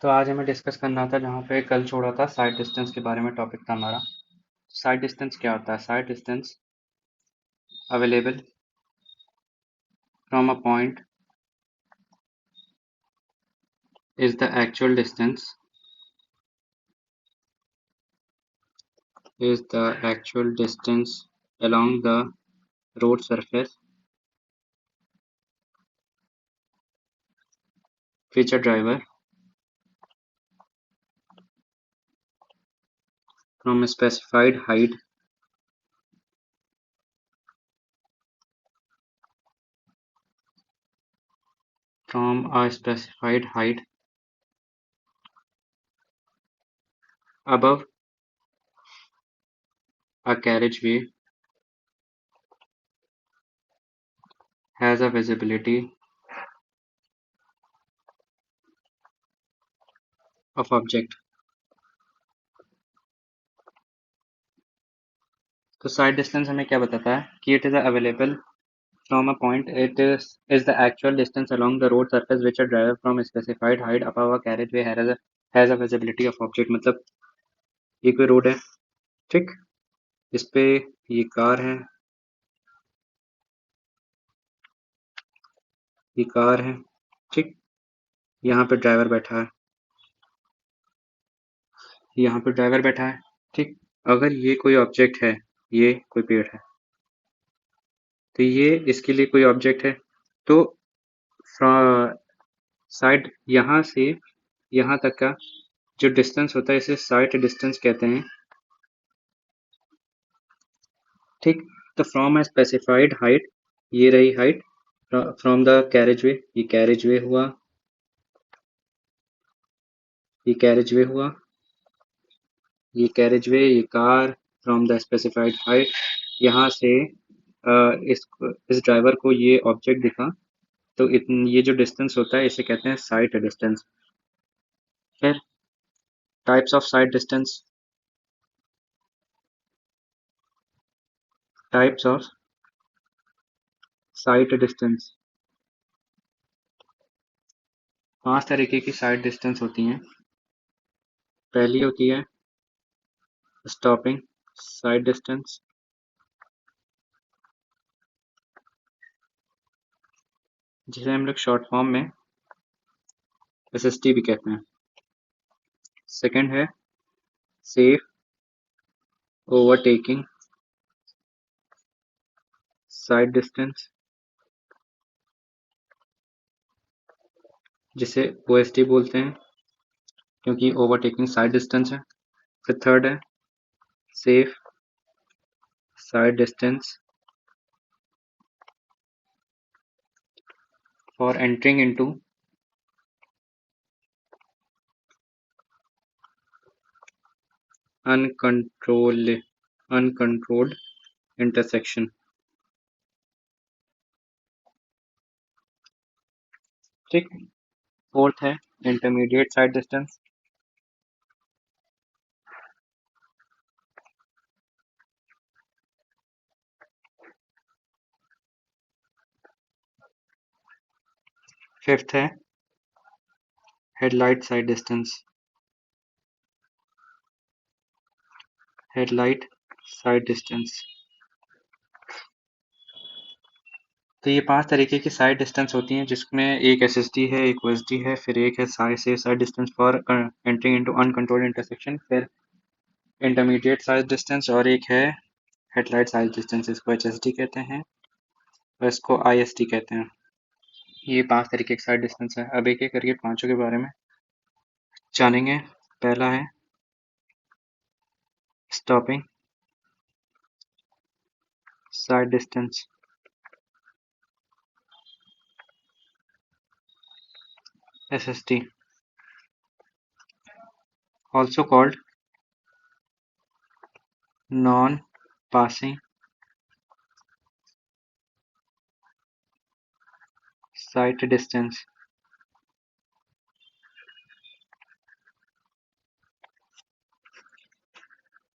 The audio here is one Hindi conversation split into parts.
तो आज हमें डिस्कस करना था जहाँ पे कल छोड़ा था साइड डिस्टेंस के बारे में टॉपिक था हमारा। साइड डिस्टेंस क्या होता है? Sight distance available from a point is the actual distance along the road surface which a driver from a specified height above a carriageway has a visibility of object। तो साइड डिस्टेंस हमें क्या बताता है कि it is available from a point it is the actual distance along the road surface which a driver from a specified height above a carriageway has a visibility of object। मतलब ये कोई रोड है, ठीक, इस पे ये कार है, ये कार है, ठीक, यहाँ पे ड्राइवर बैठा है, यहाँ पे ड्राइवर बैठा है, ठीक। अगर ये कोई ऑब्जेक्ट है, ये कोई पेड़ है, तो ये इसके लिए कोई ऑब्जेक्ट है। तो साइड यहाँ से यहाँ तक का जो डिस्टेंस होता है इसे साइड डिस्टेंस कहते हैं, ठीक। तो फ्रॉम अ स्पेसिफाइड हाइट, ये रही हाइट, फ्रॉम द कैरेजवे, ये कैरेजवे हुआ, ये कैरेजवे हुआ, ये कैरेजवे, ये car, from the specified height, यहाँ से इस ड्राइवर को ये ऑब्जेक्ट दिखा, तो ये जो डिस्टेंस होता है इसे कहते हैं साइड डिस्टेंस। फिर types of side distance, types of side distance, 5 तरीके की साइड डिस्टेंस होती हैं। पहली होती है स्टॉपिंग साइड डिस्टेंस, जिसे हम लोग शॉर्ट फॉर्म में एसएसटी भी कहते हैं। सेकंड है सेफ ओवरटेकिंग साइड डिस्टेंस, जिसे ओएसटी बोलते हैं क्योंकि ओवरटेकिंग साइड डिस्टेंस है। फिर थर्ड है safe side distance for entering into uncontrolled intersection, ठीक। फोर्थ है इंटरमीडिएट साइड डिस्टेंस, फिफ्थ है headlight side distance, headlight side distance. तो ये 5 तरीके की साइड डिस्टेंस होती हैं, जिसमें एक एसएसटी है, एक ओएसडी है, फिर एक है sight distance for entering into uncontrolled intersection, फिर इंटरमीडिएट साइड डिस्टेंस, और एक है हेडलाइट साइड डिस्टेंस। इसको एचएसडी कहते हैं और इसको आईएसडी कहते हैं। ये 5 तरीके की साइड डिस्टेंस है। अब एक एक करके पांचों के बारे में जानेंगे। पहला है stopping sight distance, SST, also called non passing sight distance।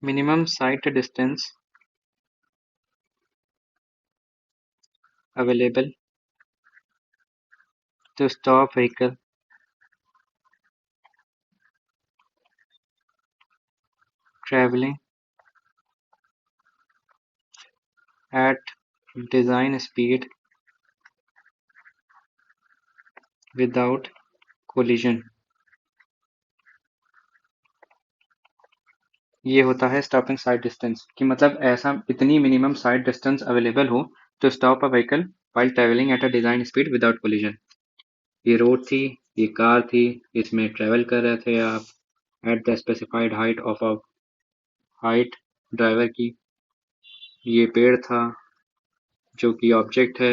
minimum sight distance available to stop vehicle traveling at design speed without collision, ये होता है स्टॉपिंग साइड डिस्टेंस कि मतलब ऐसा इतनी मिनिमम साइड डिस्टेंस अवेलेबल हो to stop a vehicle while traveling at a design speed without collision। ये रोड थी, ये कार थी, इसमें ट्रेवल कर रहे थे आप at the specified height of a height driver की। ये पेड़ था जो कि ऑब्जेक्ट है,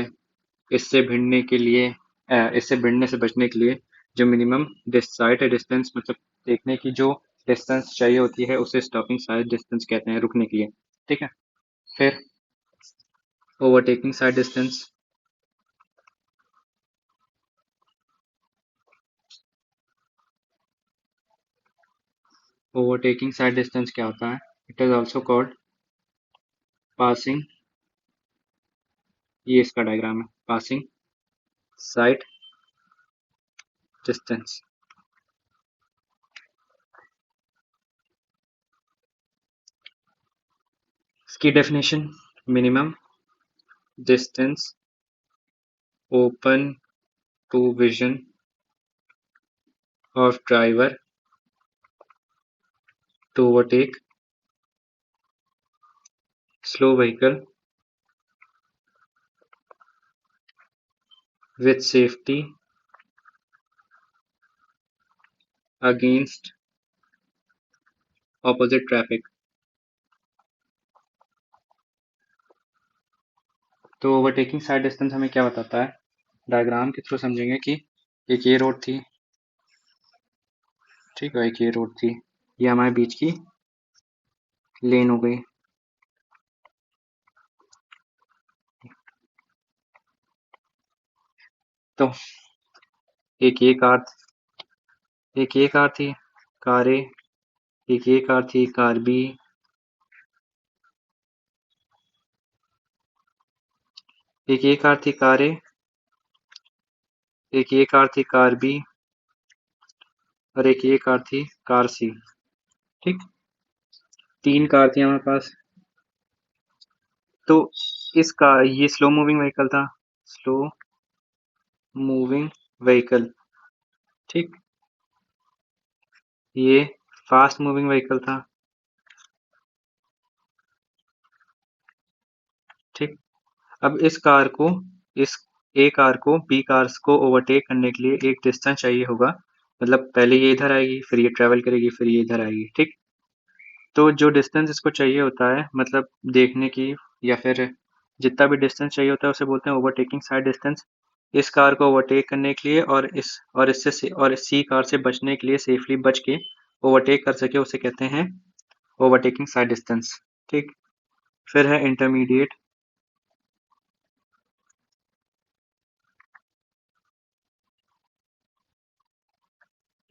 इससे भिड़ने के लिए इससे भिड़ने से बचने के लिए जो मिनिमम साइड डिस्टेंस मतलब देखने की जो डिस्टेंस चाहिए होती है उसे स्टॉपिंग साइड डिस्टेंस कहते हैं, रुकने के लिए। ठीक है। फिर overtaking sight distance, overtaking sight distance क्या होता है? It is also called passing, ये इसका डायग्राम है, पासिंग साइड डिस्टेंस। इसकी definition, minimum distance open to vision of driver to overtake slow vehicle with safety against opposite traffic। तो ओवरटेकिंग साइड डिस्टेंस हमें क्या बताता है? डायग्राम के थ्रू समझेंगे कि एक ये रोड थी, ठीक है, एक ये रोड थी, ये हमारे बीच की लेन हो गई। तो एक ये कार, एक ये कार थी, कार ए, एक ये कार थी, कार बी, एक ये कार थी, कार ए, एक ये कार थी, कार बी, और एक ये कार थी, कार सी। ठीक, तीन कार थी हमारे पास। तो इस कार, ये स्लो मूविंग व्हीकल था, स्लो मूविंग व्हीकल, ठीक, ये फास्ट मूविंग व्हीकल था, ठीक। अब इस ए कार को बी कार्स को ओवरटेक करने के लिए एक डिस्टेंस चाहिए होगा, मतलब पहले ये इधर आएगी, फिर ये ट्रेवल करेगी, फिर ये इधर आएगी, ठीक। तो जो डिस्टेंस इसको चाहिए होता है, मतलब देखने की, या फिर जितना भी डिस्टेंस चाहिए होता है उसे बोलते हैं ओवरटेकिंग साइड डिस्टेंस। इस कार को ओवरटेक करने के लिए और सी कार से बचने के लिए, सेफली बच के ओवरटेक कर सके, उसे कहते हैं ओवरटेकिंग साइड डिस्टेंस, ठीक। फिर है intermediate,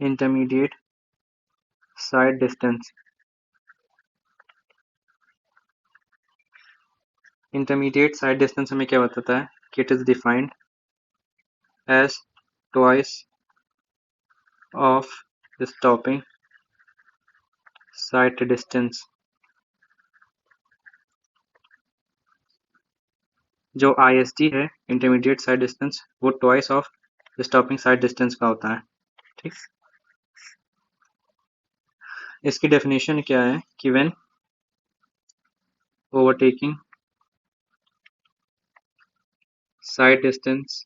intermediate sight distance. Intermediate sight distance हमें क्या बताता है कि it is defined as twice of stopping sight distance. जो ISD है, इंटरमीडिएट साइड डिस्टेंस, वो twice of stopping sight distance का होता है, ठीक। इसकी डेफिनेशन क्या है कि when overtaking sight distance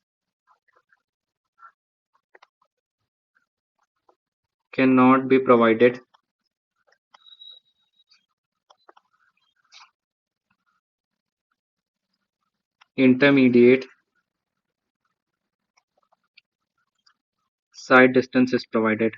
cannot be provided intermediate side distance is provided।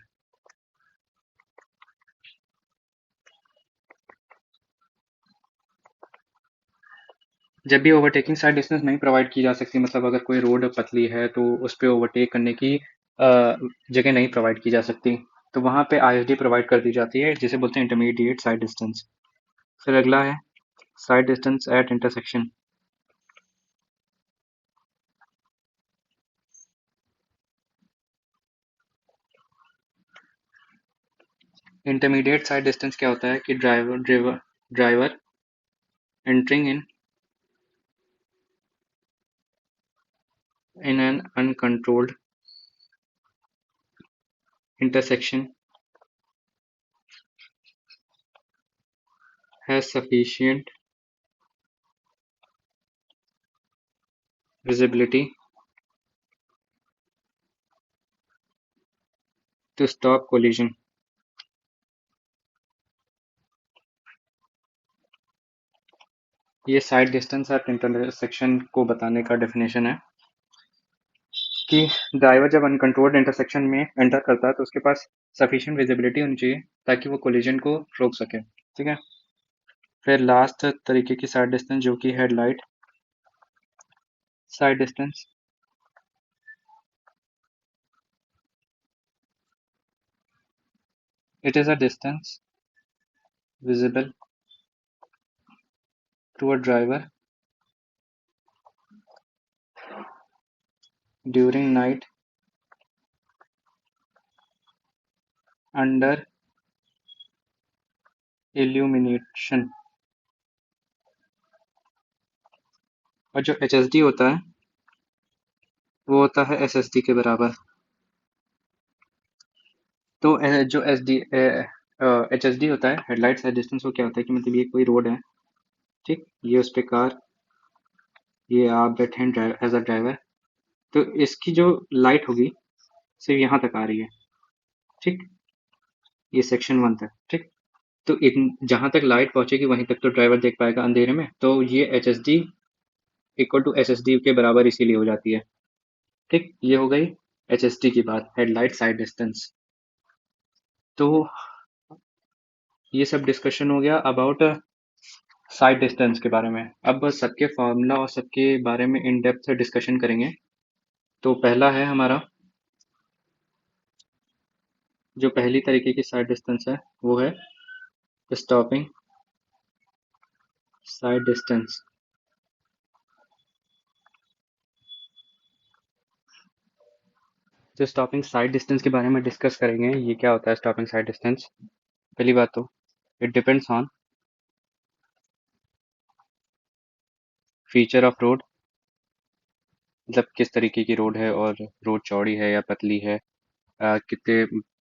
जब भी ओवरटेकिंग साइड डिस्टेंस नहीं प्रोवाइड की जा सकती, मतलब अगर कोई रोड पतली है तो उस पर ओवरटेक करने की जगह नहीं प्रोवाइड की जा सकती, तो वहाँ पे ISD प्रोवाइड कर दी जाती है, जिसे बोलते हैं इंटरमीडिएट साइड डिस्टेंस। फिर अगला है sight distance at intersection. Intermediate sight distance क्या होता है कि driver entering in an uncontrolled intersection has sufficient visibility to stop collision. ये साइड डिस्टेंस एट इंटरसेक्शन को बताने का डेफिनेशन है कि ड्राइवर जब अनकंट्रोल्ड इंटरसेक्शन में एंटर करता है तो उसके पास सफिशिएंट विजिबिलिटी होनी चाहिए ताकि वो कोलिजन को रोक सके, ठीक है। फिर लास्ट तरीके की साइड डिस्टेंस जो कि headlight side distance. It is a distance visible to a driver during night under illumination। और जो HSD होता है वो होता है SSD के बराबर। तो जो HSD होता है हेडलाइट साइड डिस्टेंस, वो क्या होता है कि मतलब ये कोई रोड है, ठीक, ये उस पे कार, ये आप बैठे हैं एज अ ड्राइवर, तो इसकी जो लाइट होगी सिर्फ यहाँ तक आ रही है, ठीक, ये सेक्शन 1 तक, ठीक। तो जहाँ तक लाइट पहुंचेगी वहीं तक तो ड्राइवर देख पाएगा अंधेरे में, तो ये HSD इक्वल टू SSD के बराबर इसीलिए हो जाती है, ठीक। ये हो गई HSD की बात, हेडलाइट साइड डिस्टेंस। तो ये सब डिस्कशन हो गया अबाउट साइड डिस्टेंस के बारे में। अब सबके फार्मूला और सबके बारे में इन डेप्थ डिस्कशन करेंगे। तो पहला है हमारा, जो पहली तरीके की साइड डिस्टेंस है वो है स्टॉपिंग साइड डिस्टेंस। जो स्टॉपिंग साइड डिस्टेंस के बारे में डिस्कस करेंगे, ये क्या होता है स्टॉपिंग साइड डिस्टेंस। पहली बात तो it depends on feature of road, मतलब किस तरीके की रोड है और रोड चौड़ी है या पतली है, कितने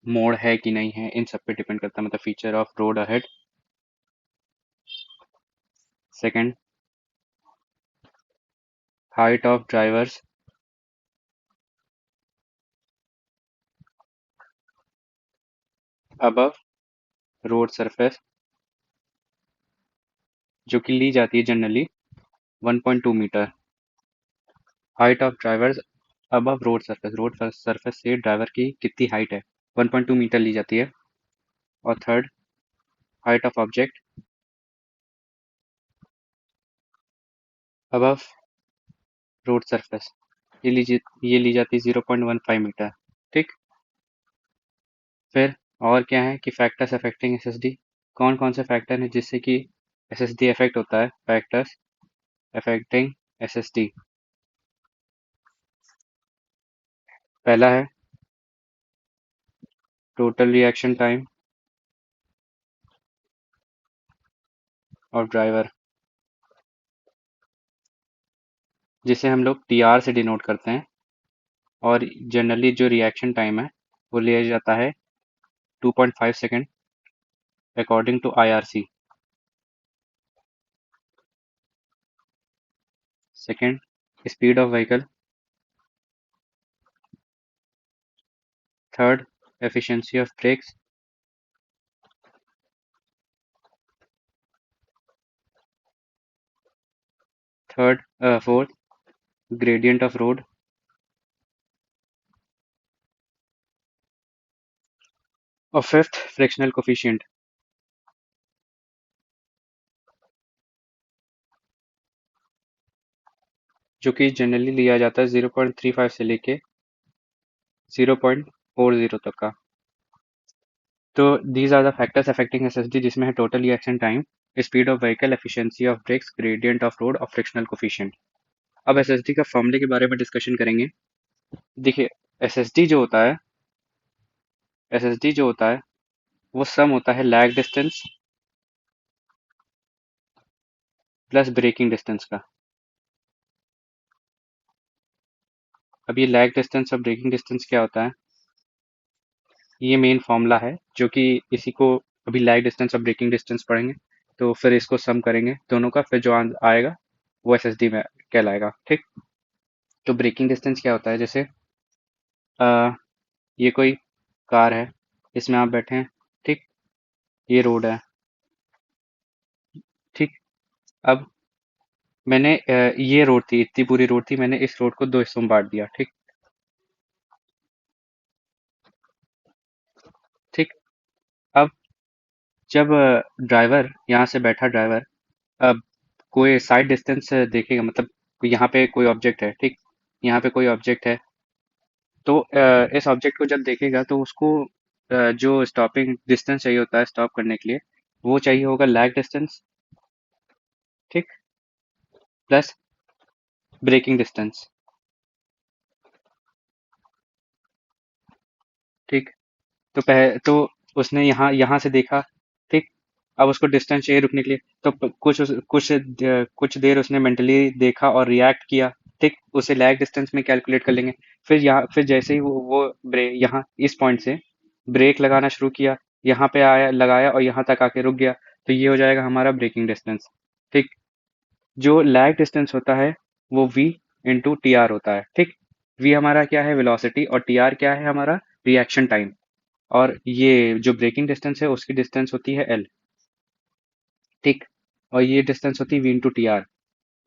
मोड़ है कि नहीं है, इन सब पे डिपेंड करता है, मतलब feature of road ahead. Second, height of drivers above road surface, जो कि ली जाती है generally 1.2 metre. Height of drivers above road surface से ड्राइवर की कितनी हाइट है, 1.2 मीटर ली जाती है। और third, height of object above road surface, ये ली जाती है 0.15 मीटर, ठीक। फिर और क्या है कि फैक्टर्स अफेक्टिंग एसएसडी, कौन कौन से फैक्टर हैं जिससे कि एसएसडी अफेक्ट होता है। फैक्टर्स अफेक्टिंग एसएसडी, पहला है टोटल रिएक्शन टाइम और ड्राइवर, जिसे हम लोग टीआर से डिनोट करते हैं। और जनरली जो रिएक्शन टाइम है वो लिया जाता है 2.5 second according to IRC. Second, speed of vehicle. Third, efficiency of brakes. Fourth, gradient of road. और फिफ्थ, फ्रिक्शनल कोफिशिएंट, जो कि जनरली लिया जाता है 0.35 से लेके 0.40 तक का। तो these are the factors affecting SSD, जिसमें है total reaction time, speed of vehicle, efficiency of brakes, gradient of road और फ्रिक्शनल कोफिशिएंट। अब एसएसडी का फॉर्मूले के बारे में डिस्कशन करेंगे। देखिए, एसएसडी जो होता है वो सम होता है lag distance plus braking distance का। अब ये लैग डिस्टेंस और ब्रेकिंग डिस्टेंस क्या होता है, ये मेन फॉर्मूला है जो कि इसी को अभी लैग डिस्टेंस और ब्रेकिंग डिस्टेंस पढ़ेंगे, तो फिर इसको सम करेंगे दोनों का, फिर जो आएगा वो एसएसडी में कहलाएगा। ठीक, तो ब्रेकिंग डिस्टेंस क्या होता है, जैसे ये कोई कार है, इसमें आप बैठे हैं, ठीक, ये रोड है, ठीक। अब मैंने ये रोड थी, इतनी पूरी रोड थी, मैंने इस रोड को दो हिस्सों में बांट दिया, ठीक। ठीक, अब जब ड्राइवर यहाँ से बैठा ड्राइवर, अब कोई साइड डिस्टेंस देखेगा, मतलब यहाँ पे कोई ऑब्जेक्ट है, ठीक, यहाँ पे कोई ऑब्जेक्ट है, तो इस ऑब्जेक्ट को जब देखेगा तो उसको जो स्टॉपिंग डिस्टेंस चाहिए होता है स्टॉप करने के लिए, वो चाहिए होगा लैग डिस्टेंस, ठीक, प्लस ब्रेकिंग डिस्टेंस, ठीक। तो उसने यहाँ यहाँ से देखा, ठीक। अब उसको डिस्टेंस चाहिए रुकने के लिए, तो कुछ देर उसने मेंटली देखा और रिएक्ट किया, ठीक, उसे लैग डिस्टेंस में कैलकुलेट कर लेंगे। फिर जैसे ही वो ब्रेक यहाँ इस पॉइंट से ब्रेक लगाना शुरू किया, यहाँ पे आया लगाया और यहाँ तक आके रुक गया, तो ये हो जाएगा हमारा ब्रेकिंग डिस्टेंस, ठीक। जो लैग डिस्टेंस होता है वो v इंटू टी आर होता है, ठीक। v हमारा क्या है, वेलोसिटी, और टी आर क्या है हमारा, रिएक्शन टाइम। और ये जो ब्रेकिंग डिस्टेंस है उसकी डिस्टेंस होती है एल, ठीक। और ये डिस्टेंस होती है वी इंटू टी आर,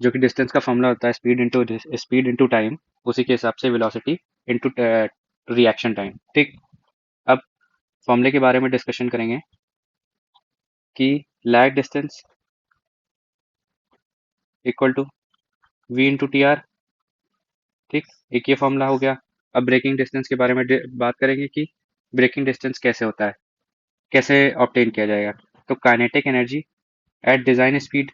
जो कि डिस्टेंस का फॉर्मूला होता है स्पीड इंटू टाइम, उसी के हिसाब से वेलोसिटी इंटू रिएक्शन टाइम, ठीक। अब फॉर्मूले के बारे में डिस्कशन करेंगे कि lag distance equal to V into T R, ठीक, एक ये फॉर्मूला हो गया। अब ब्रेकिंग डिस्टेंस के बारे में बात करेंगे कि ब्रेकिंग डिस्टेंस कैसे होता है, कैसे ऑब्टेन किया जाएगा। तो kinetic energy at design speed,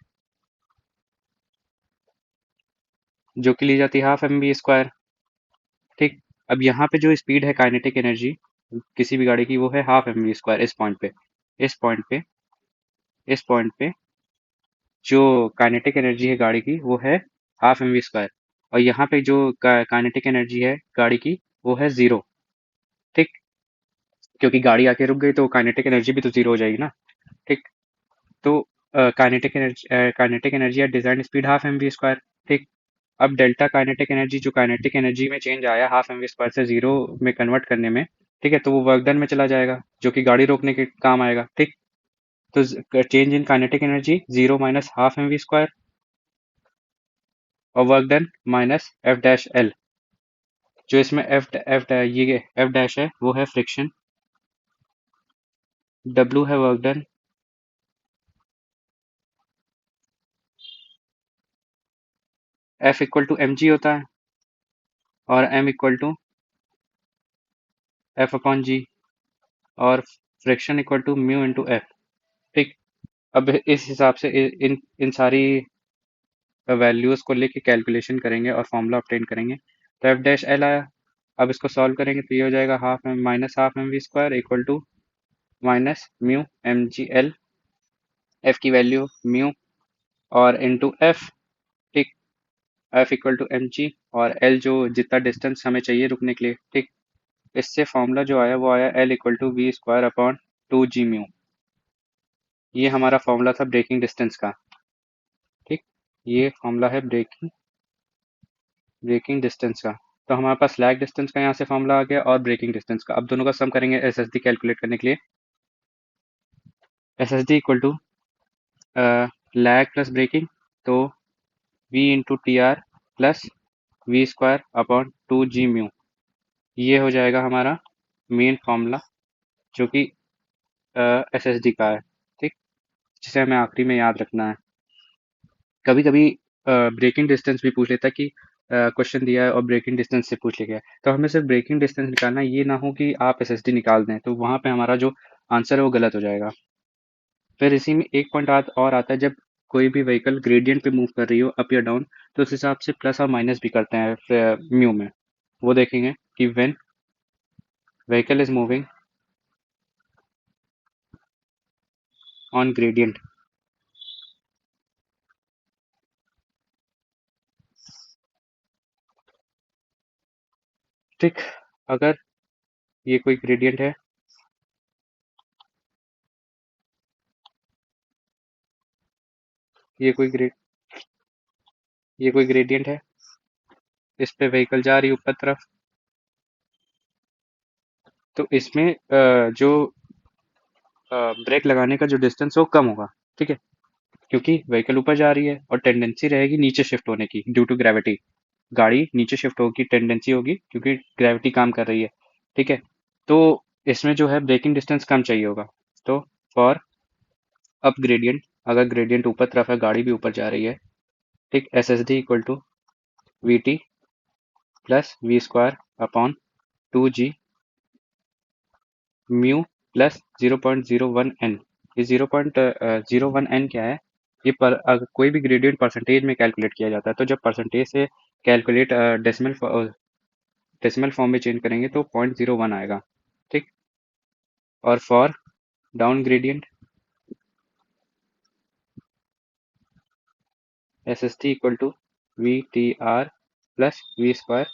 जो कि ली जाती है हाफ एम बी स्क्वायर, ठीक। अब यहाँ पे जो स्पीड है काइनेटिक एनर्जी किसी भी गाड़ी की, वो है हाफ एम वी स्क्वायर। इस पॉइंट पे इस पॉइंट पे जो काइनेटिक एनर्जी है गाड़ी की वो है हाफ एम वी स्क्वायर, और यहाँ पे जो काइनेटिक एनर्जी है गाड़ी की वो है जीरो, ठीक। क्योंकि गाड़ी आके रुक गई तो काइनेटिक एनर्जी भी तो जीरो हो जाएगी ना, ठीक। तो kinetic energy at design speed half M V square, ठीक। अब डेल्टा काइनेटिक एनर्जी, जो काइनेटिक एनर्जी में चेंज आया हाफ एम वी स्क्वायर से जीरो में कन्वर्ट करने में, ठीक है, तो वो वर्क डन में चला जाएगा, जो कि गाड़ी रोकने के काम आएगा, ठीक। तो change in kinetic energy zero minus half M V square, और work done minus F dash L. जो इसमें ये एफ डैश है वो है फ्रिक्शन, डब्ल्यू है work done, F equal to M G होता है, और M equal to F upon G, और friction equal to mu into F, ठीक। अब इस हिसाब से इन इन सारी वैल्यूज को लेके कैलकुलेशन करेंगे और फॉर्मूला ऑब्टेन करेंगे, तो एफ डैश एल आया। अब इसको सॉल्व करेंगे तो ये हो जाएगा half M V square equal to minus mu M G L, F की वैल्यू म्यू और इंटू एफ, ठीक, F equal to M G, और एल जो जितना डिस्टेंस हमें चाहिए रुकने के लिए, ठीक। इससे फॉर्मूला जो आया वो आया L equal to V square upon two G mu. ये हमारा फॉर्मूला था ब्रेकिंग डिस्टेंस का, ठीक। ये फॉर्मूला है ब्रेकिंग डिस्टेंस का। तो हमारे पास लैग डिस्टेंस का यहाँ से फॉर्मूला आ गया और ब्रेकिंग डिस्टेंस का। अब दोनों का सम करेंगे एसएसडी कैलकुलेट करने के लिए। SSD equal to lag plus braking, तो V into T R plus V square upon two G mu, ये हो जाएगा हमारा मेन फॉर्मूला, जो कि एसएसडी का है, ठीक, जिसे हमें आखिरी में याद रखना है। कभी कभी ब्रेकिंग डिस्टेंस भी पूछ लेता है कि क्वेश्चन दिया है और ब्रेकिंग डिस्टेंस से पूछ लिया है, तो हमें सिर्फ ब्रेकिंग डिस्टेंस निकालना है, ये ना हो कि आप एसएसडी निकाल दें, तो वहाँ पे हमारा जो आंसर है वो गलत हो जाएगा। फिर इसी में एक पॉइंट और आता है, जब कोई भी व्हीकल ग्रेडियंट पे मूव कर रही हो अप या डाउन, तो उस हिसाब से प्लस और माइनस भी करते हैं म्यू में। वो देखेंगे कि when vehicle is moving on gradient. ठीक, अगर ये कोई ग्रेडियंट है, ये कोई ग्रेड ये कोई ग्रेडियंट है, इस पे व्हीकल जा रही है ऊपर तरफ, तो इसमें जो ब्रेक लगाने का जो डिस्टेंस है वो कम होगा। ठीक है, क्योंकि व्हीकल ऊपर जा रही है और टेंडेंसी रहेगी नीचे शिफ्ट होने की ड्यू टू ग्रेविटी। गाड़ी नीचे शिफ्ट होगी, टेंडेंसी होगी क्योंकि ग्रेविटी काम कर रही है। ठीक है, तो इसमें जो है ब्रेकिंग डिस्टेंस कम चाहिए होगा। तो फॉर अप ग्रेडियंट, अगर ग्रेडियंट ऊपर तरफ है, गाड़ी भी ऊपर जा रही है, ठीक, S S D equal to V T plus V square upon 2g mu plus 0.01n। ये 0.01n क्या है? ये पर अगर कोई भी ग्रेडियंट परसेंटेज में कैलकुलेट किया जाता है, तो जब परसेंटेज से कैलकुलेट डेसिमल फॉर्म में चेंज करेंगे तो 0.01 आएगा। ठीक, और for down gradient S S T equal to V T R plus V square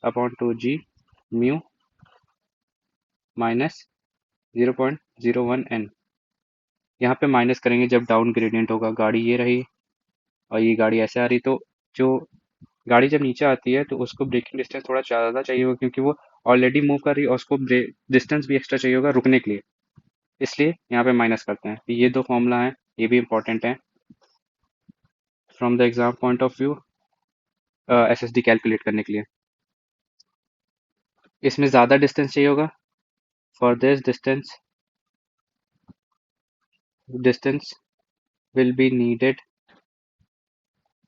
upon 2g mu minus 0.01n। यहाँ पे माइनस करेंगे जब डाउन ग्रेडियंट होगा, गाड़ी ये रही और ये गाड़ी ऐसे आ रही, तो जो गाड़ी जब नीचे आती है तो उसको ब्रेकिंग डिस्टेंस थोड़ा ज़्यादा चाहिए होगा, क्योंकि वो ऑलरेडी मूव कर रही है और उसको डिस्टेंस भी एक्स्ट्रा चाहिए होगा रुकने के लिए, इसलिए यहाँ पे माइनस करते हैं। तो ये दो फॉर्मूला हैं, ये भी इंपॉर्टेंट हैं from the exam point of view S S D calculate करने के लिए। इसमें ज़्यादा डिस्टेंस चाहिए होगा, for this distance will be needed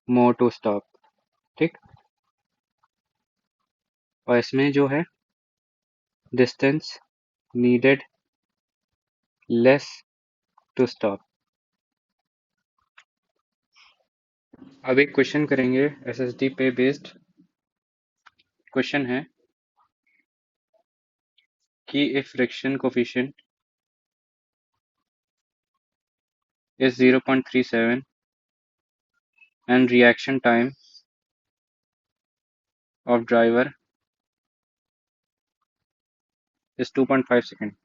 more to stop. ठीक, और इसमें जो है distance needed less to stop. अब एक क्वेश्चन करेंगे एसएसडी पे बेस्ड। क्वेश्चन है कि if friction coefficient is 0.37 and reaction time of driver is 2.5 seconds,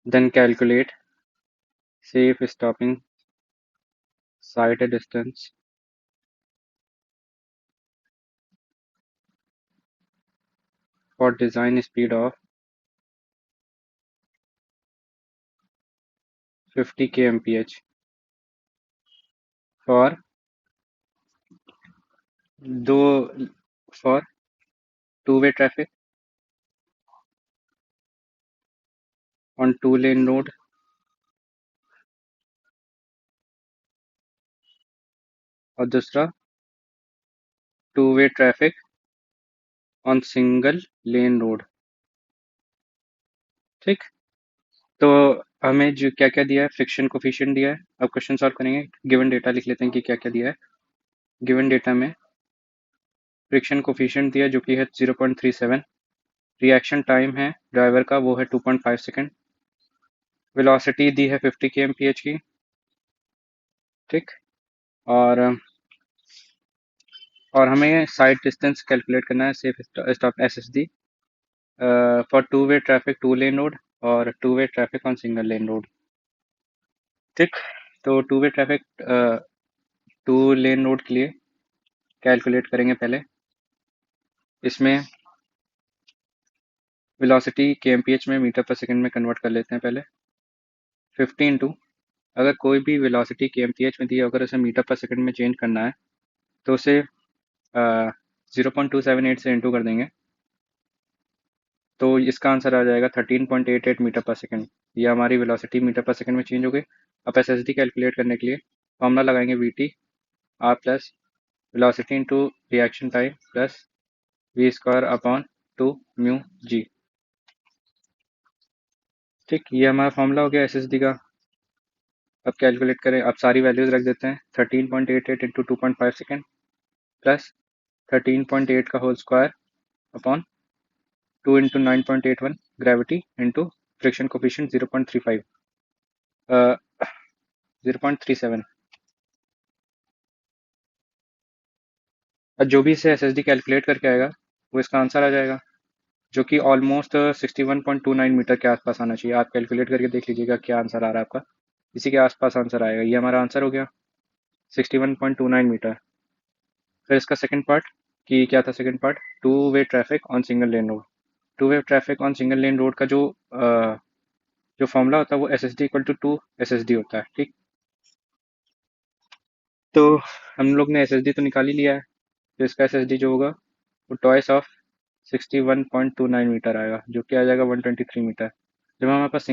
then calculate safe stopping sight distance for design speed of 50 kmph for दो for two-way traffic on two-lane road और दूसरा two-way traffic on single lane road। ठीक, तो हमें जो क्या क्या दिया है, फ्रिक्शन कोफिशिएंट दिया है। अब क्वेश्चन सॉल्व करेंगे, गिवन डेटा लिख लेते हैं कि क्या क्या दिया है। गिवन डेटा में फ्रिक्शन कोफिशिएंट दिया जो कि है 0.37, रिएक्शन टाइम है ड्राइवर का वो है 2.5 सेकेंड, वेलोसिटी दी है 50 kmph की। ठीक, और हमें साइड डिस्टेंस कैलकुलेट करना है safe stop S S D for two way traffic two lane road और two way traffic on single lane road. ठीक, तो two way traffic two lane road के लिए कैलकुलेट करेंगे पहले। इसमें वेलोसिटी kmph में मीटर पर सेकंड में कन्वर्ट कर लेते हैं पहले। 50 इंटू, अगर कोई भी वेलोसिटी kmph में दी है, अगर उसे मीटर पर सेकंड में चेंज करना है तो उसे 0.278 से इंटू कर देंगे, तो इसका आंसर आ जाएगा 13.88 मीटर पर सेकंड। ये हमारी वेलोसिटी मीटर पर सेकंड में चेंज हो गई। अब एस एस डी कैलकुलेट करने के लिए फॉर्मूला लगाएंगे V T R plus velocity into reaction time plus V square upon 2 mu G. ठीक, ये हमारा फॉर्मूला हो गया एस एस डी का। अब कैलकुलेट करें, अब सारी वैल्यूज रख देते हैं। 13.88 इंटू 2.5 सेकेंड प्लस 13.8 का whole square upon 2 into 9.81 gravity into friction coefficient 0.35, 0.37। और जो भी इसे एसएसडी कैलकुलेट करके आएगा वो इसका आंसर आ जाएगा, जो कि ऑलमोस्ट 61.29 मीटर के आसपास आना चाहिए। आप कैलकुलेट करके देख लीजिएगा क्या आंसर आ रहा है आपका, इसी के आसपास आंसर आएगा। ये हमारा आंसर हो गया 61.29 मीटर। फिर इसका सेकंड पार्ट कि क्या था second part, two way traffic on single lane road. Two way traffic on single lane road का जो फॉर्मूला होता है वो S S D equal to 2 SSD होता है, ठीक। तो हम लोग ने एस एस डी तो निकाल ही लिया है, तो इसका एस एस डी जो होगा वो टॉइस ऑफ 61.29 मीटर आएगा, जो कि आ जाएगा 123 मीटर। जब हमारे पास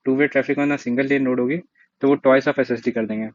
two way traffic on single lane road होगी तो वो twice of S S D कर देंगे।